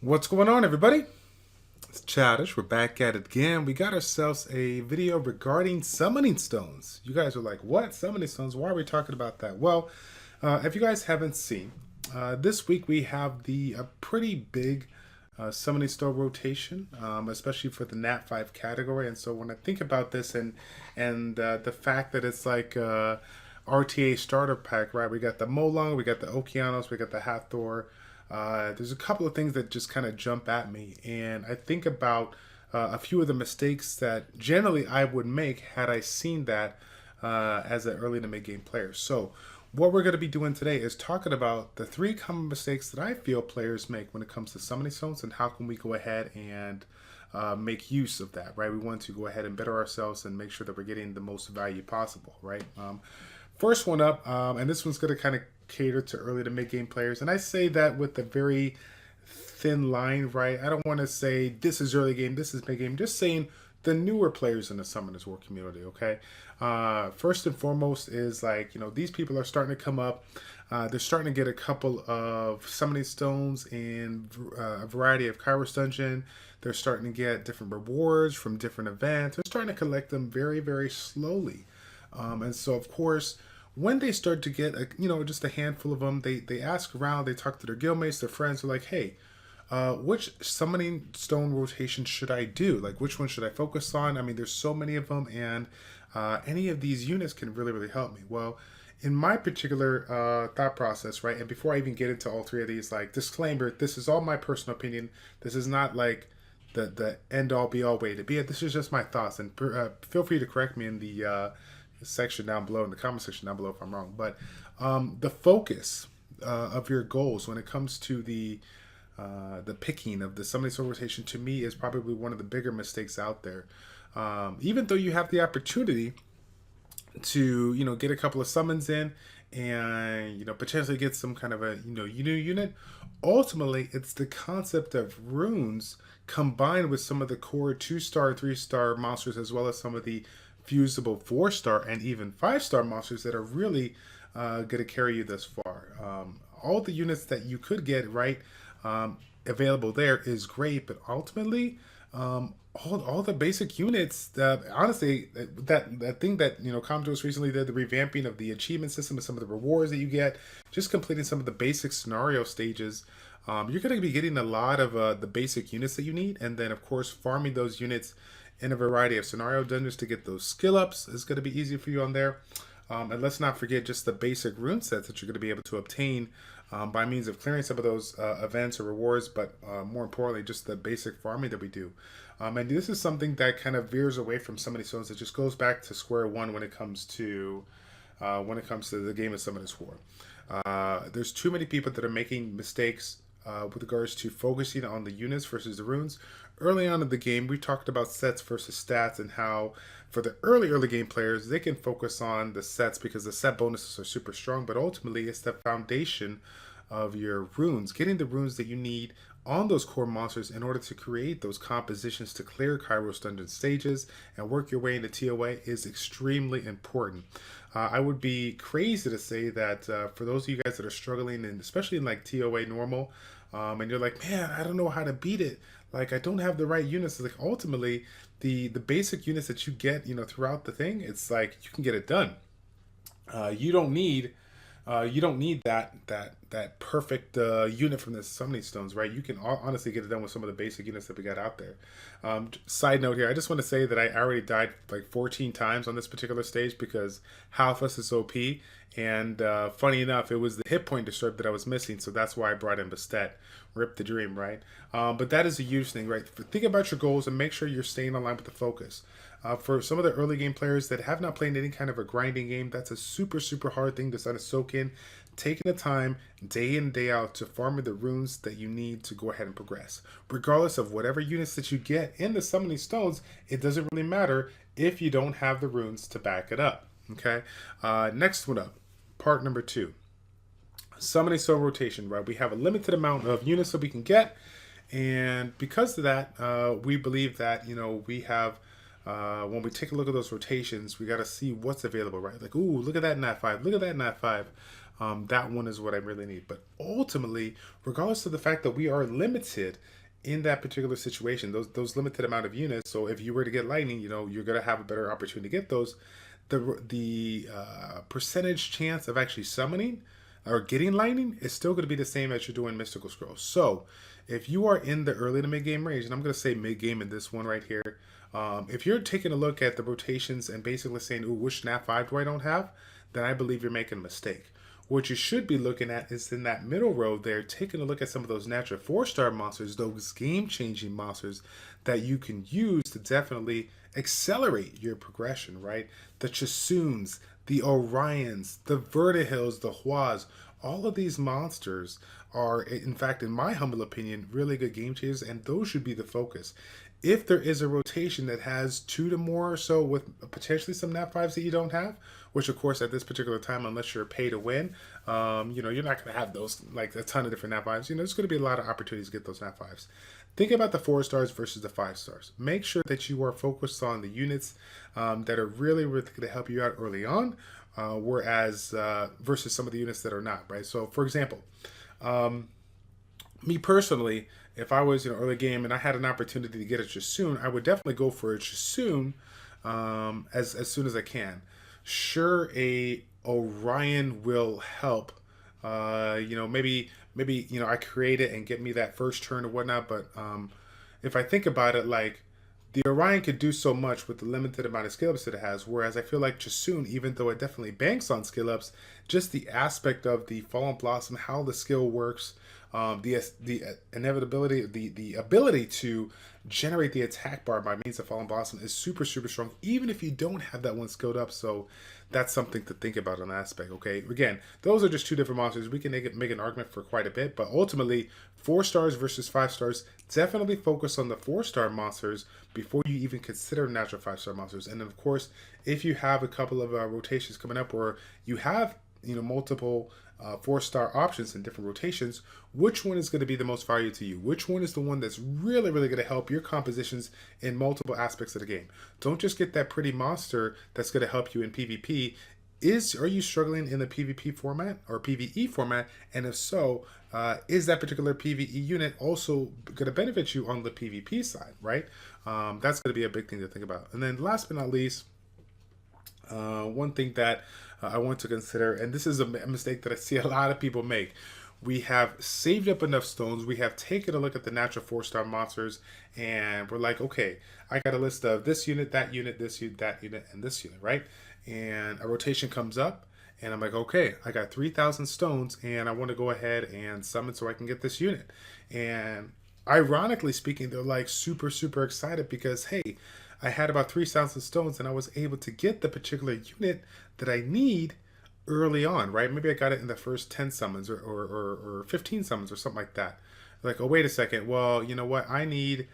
What's going on, everybody? It's Childish. We're back at it again. We got ourselves a video regarding summoning stones. You guys are like, what? Summoning stones? Why are we talking about that? Well, if you guys haven't seen, this week we have the pretty big summoning stone rotation, especially for the Nat 5 category. And so when I think about this and the fact that it's like RTA starter pack, right? We got the Molong, we got the Okeanos, we got the Hathor. There's a couple of things that just kind of jump at me, and I think about a few of the mistakes that generally I would make had I seen that as an early to mid-game player. So what we're going to be doing today is talking about the 3 common mistakes that I feel players make when it comes to summoning stones, and how can we go ahead and make use of that, right? We want to go ahead and better ourselves and make sure that we're getting the most value possible, right? First one up, and this one's going to kind of cater to early to mid-game players, and I say that with a very thin line, right? I don't want to say this is early game, this is mid-game, just saying the newer players in the Summoners War community, okay? First and foremost is like, these people are starting to come up. They're starting to get a couple of summoning stones in a variety of Kairos Dungeon. They're starting to get different rewards from different events. They're starting to collect them very, very slowly. And so, of course, when they start to get, just a handful of them, they ask around, they talk to their guildmates, their friends, they're like, hey, which summoning stone rotation should I do? Like, which one should I focus on? I mean, there's so many of them, and any of these units can really, really help me. Well, in my particular thought process, right, and before I even get into all 3 of these, like, disclaimer, this is all my personal opinion. This is not like the end-all, be-all way to be it. This is just my thoughts, and feel free to correct me in the section down below, in the comment section down below if I'm wrong. But the focus of your goals when it comes to the picking of the summoning stone rotation, to me, is probably one of the bigger mistakes out there. Even though you have the opportunity to get a couple of summons in and potentially get some kind of a new unit, ultimately it's the concept of runes combined with some of the core 2-star 3-star monsters, as well as some of the fusible 4-star and even 5-star monsters that are really going to carry you this far. All the units that you could get right available there is great, but ultimately all the basic units, honestly, that thing that Commodore recently did, the revamping of the achievement system and some of the rewards that you get, just completing some of the basic scenario stages, you're going to be getting a lot of the basic units that you need, and then of course farming those units in a variety of scenario dungeons to get those skill ups is going to be easy for you on there. And let's not forget just the basic rune sets that you're going to be able to obtain by means of clearing some of those events or rewards, but more importantly, just the basic farming that we do. And this is something that kind of veers away from summoning stones. It just goes back to square one when it comes to the game of Summoners War. There's too many people that are making mistakes with regards to focusing on the units versus the runes. Early on in the game, we talked about sets versus stats, and how for the early game players, they can focus on the sets because the set bonuses are super strong, but ultimately it's the foundation of your runes, getting the runes that you need on those core monsters in order to create those compositions to clear Kairos Dungeon stages and work your way into TOA is extremely important. I would be crazy to say that for those of you guys that are struggling, and especially in like TOA normal, and you're like, man, I don't know how to beat it. Like, I don't have the right units. Like, ultimately, the basic units that you get, throughout the thing, it's like you can get it done. You don't need that perfect unit from the summoning stones, right? You can honestly get it done with some of the basic units that we got out there. Side note here, I just want to say that I already died like 14 times on this particular stage because Halfus is OP, and funny enough, it was the hit point disturb that I was missing, so that's why I brought in Bastet. Rip the dream, right? But that is a huge thing, right? Think about your goals and make sure you're staying online with the focus. For some of the early game players that have not played any kind of a grinding game, that's a super, super hard thing to sort of soak in. Taking the time, day in, day out, to farm the runes that you need to go ahead and progress. Regardless of whatever units that you get in the summoning stones, it doesn't really matter if you don't have the runes to back it up, okay? Next one up, part number 2. Summoning stone rotation, right? We have a limited amount of units that we can get, and because of that, we believe that, we have when we take a look at those rotations, we got to see what's available, right? Like, ooh, look at that Nat 5, look at that Nat 5. that one is what I really need. But ultimately, regardless of the fact that we are limited in that particular situation, those limited amount of units. So if you were to get lightning, you're gonna have a better opportunity to get those. The percentage chance of actually summoning or getting lightning is still going to be the same as you're doing mystical scrolls. So if you are in the early to mid game range, and I'm going to say mid game in this one right here, if you're taking a look at the rotations and basically saying, ooh, which snap 5 do I don't have, then I believe you're making a mistake. What you should be looking at is in that middle row there, taking a look at some of those natural 4-star monsters, those game-changing monsters that you can use to definitely accelerate your progression, right? The Chasuns, the Orions, the Vertihills, the Huas, all of these monsters are, in fact, in my humble opinion, really good game changers, and those should be the focus. If there is a rotation that has 2 to more or so with potentially some nat 5s that you don't have, which of course at this particular time, unless you're pay to win, you're not going to have those like a ton of different nat 5s. There's going to be a lot of opportunities to get those nat 5s. Think about the 4 stars versus the 5 stars. Make sure that you are focused on the units that are really, really going to help you out early on, whereas versus some of the units that are not, right? So for example, me personally, if I was early game and I had an opportunity to get a Chasun, I would definitely go for a Chasun as soon as I can. Sure, a Orion will help. Maybe I create it and get me that first turn or whatnot. But if I think about it, like the Orion could do so much with the limited amount of skill ups that it has, whereas I feel like Chasun, even though it definitely banks on skill ups, just the aspect of the Fallen Blossom, how the skill works, the inevitability, the ability to generate the attack bar by means of Fallen Blossom is super, super strong, even if you don't have that one skilled up. So that's something to think about on that aspect, okay? Again, those are just 2 different monsters. We can make an argument for quite a bit, but ultimately, 4 stars versus 5 stars, definitely focus on the 4-star monsters before you even consider natural 5-star monsters. And then, of course, if you have a couple of rotations coming up or you have multiple 4-star options in different rotations, which one is going to be the most value to you? Which one is the one that's really, really going to help your compositions in multiple aspects of the game? Don't just get that pretty monster that's going to help you in PvP. Are you struggling in the PvP format or PvE format? And if so, is that particular PvE unit also going to benefit you on the PvP side, right? That's going to be a big thing to think about. And then last but not least, one thing that I want to consider, and this is a mistake that I see a lot of people make. We have saved up enough stones. We have taken a look at the natural 4-star monsters, and we're like, okay, I got a list of this unit, that unit, this unit, that unit, and this unit, right? And a rotation comes up, and I'm like, okay, I got 3,000 stones, and I want to go ahead and summon so I can get this unit. And ironically speaking, they're like super, super excited because, hey, I had about 3,000 stones and I was able to get the particular unit that I need early on, right? Maybe I got it in the first 10 summons or 15 summons or something like that. Like, oh, wait a second. Well, you know what? I need,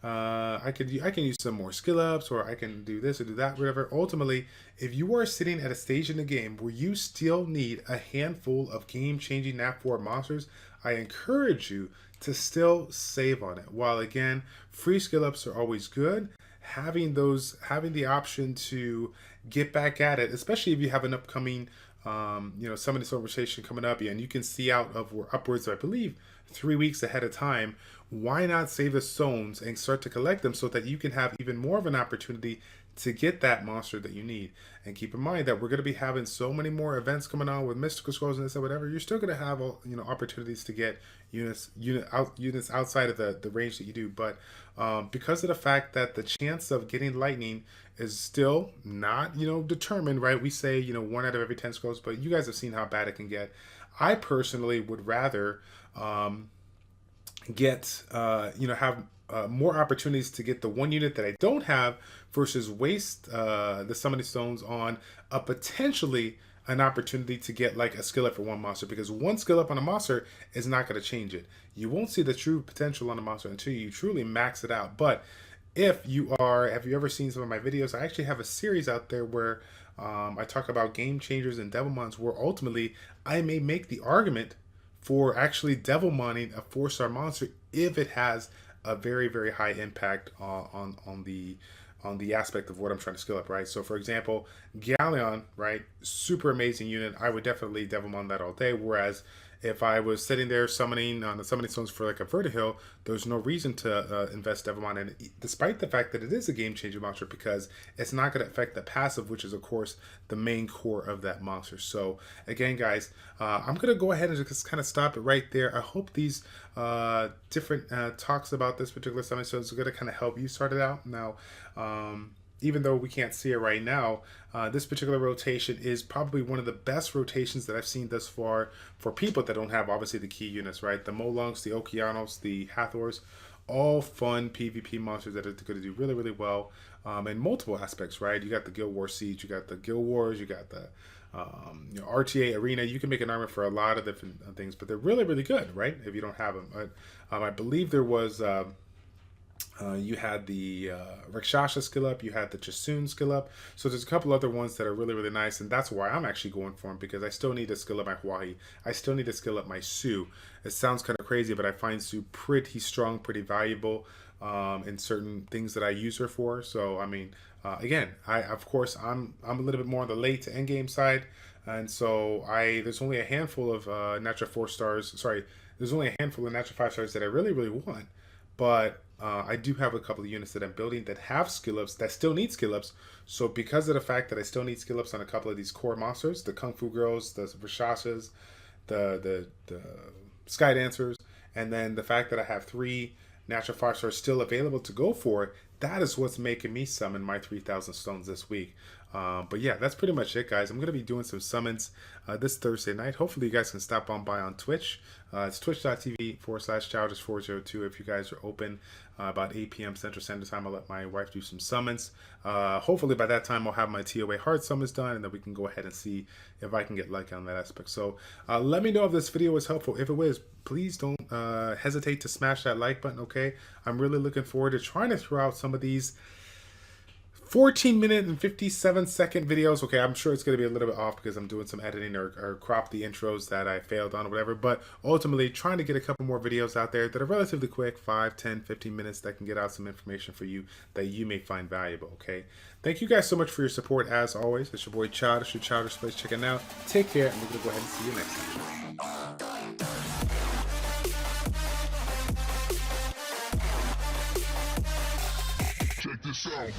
I can use some more skill ups, or I can do this or do that, whatever. Ultimately, if you are sitting at a stage in the game where you still need a handful of game-changing nat 4 monsters, I encourage you to still save on it. While again, free skill ups are always good, having the option to get back at it, especially if you have an upcoming some of this conversation coming up, and you can see out of upwards of, I believe, 3 weeks ahead of time, why not save the stones and start to collect them so that you can have even more of an opportunity to get that monster that you need. And keep in mind that we're going to be having so many more events coming on with mystical scrolls and this and whatever. You're still going to have opportunities to get units outside of the range that you do. But because of the fact that the chance of getting lightning is still not determined, right? We say 1 out of every 10 scrolls, but you guys have seen how bad it can get. I personally would rather have more opportunities to get the one unit that I don't have versus waste the summoning stones on a potentially an opportunity to get like a skill up for one monster, because one skill up on a monster is not going to change it. You won't see the true potential on a monster until you truly max it out. But have you ever seen some of my videos? I actually have a series out there where I talk about game changers and devilmons, where ultimately I may make the argument for actually devilmonning a 4-star monster if it has a very, very high impact on the on the aspect of what I'm trying to skill up, right? So for example, Galleon, right? Super amazing unit. I would definitely devil on that all day. Whereas if I was sitting there summoning on the summoning stones for like a Vertihill, there's no reason to invest Devimon in it, despite the fact that it is a game changing monster, because it's not going to affect the passive, which is of course the main core of that monster. So again, guys, I'm going to go ahead and just kind of stop it right there. I hope these different talks about this particular summoning stones are going to kind of help you start it out. Now, even though we can't see it right now, this particular rotation is probably one of the best rotations that I've seen thus far for people that don't have obviously the key units, right? The Molunks, the Okeanos, the Hathors, all fun PvP monsters that are going to do really, really well in multiple aspects, right? You got the Guild War Siege, you got the Guild Wars, you got the RTA Arena. You can make an armor for a lot of different things, but they're really, really good, right? If you don't have them. But, I believe there was... you had the Rakshasa skill up, you had the Chasun skill up. So there's a couple other ones that are really, really nice, and that's why I'm actually going for them, because I still need to skill up my Huahi. I still need to skill up my Su. It sounds kind of crazy, but I find Su pretty strong, pretty valuable in certain things that I use her for. So I mean, again, of course I'm a little bit more on the late to end game side, and so there's only a handful of natural 4 stars. Sorry, there's only a handful of natural 5 stars that I really, really want. But I do have a couple of units that I'm building that have skill ups, that still need skill ups. So because of the fact that I still need skill ups on a couple of these core monsters, the Kung Fu Girls, the Rashashas, the Sky Dancers, and then the fact that I have 3 natural 5 stars still available to go for, that is what's making me summon my 3,000 stones this week. But yeah, that's pretty much it, guys. I'm going to be doing some summons this Thursday night. Hopefully you guys can stop on by on Twitch. It's twitch.tv/childish402 if you guys are open about 8 p.m. Central Standard Time. I'll let my wife do some summons. Hopefully by that time I'll have my TOA hard summons done, and then we can go ahead and see if I can get lucky on that aspect. So let me know if this video was helpful. If it was, please don't hesitate to smash that like button, okay? I'm really looking forward to trying to throw out some of these 14-minute and 57-second videos. Okay, I'm sure it's going to be a little bit off because I'm doing some editing or crop the intros that I failed on or whatever. But ultimately, trying to get a couple more videos out there that are relatively quick, 5, 10, 15 minutes, that can get out some information for you that you may find valuable, okay? Thank you guys so much for your support, as always. It's your boy Childish, your ChildishPlays. Check it out. Take care, and we're going to go ahead and see you next time. Check this out.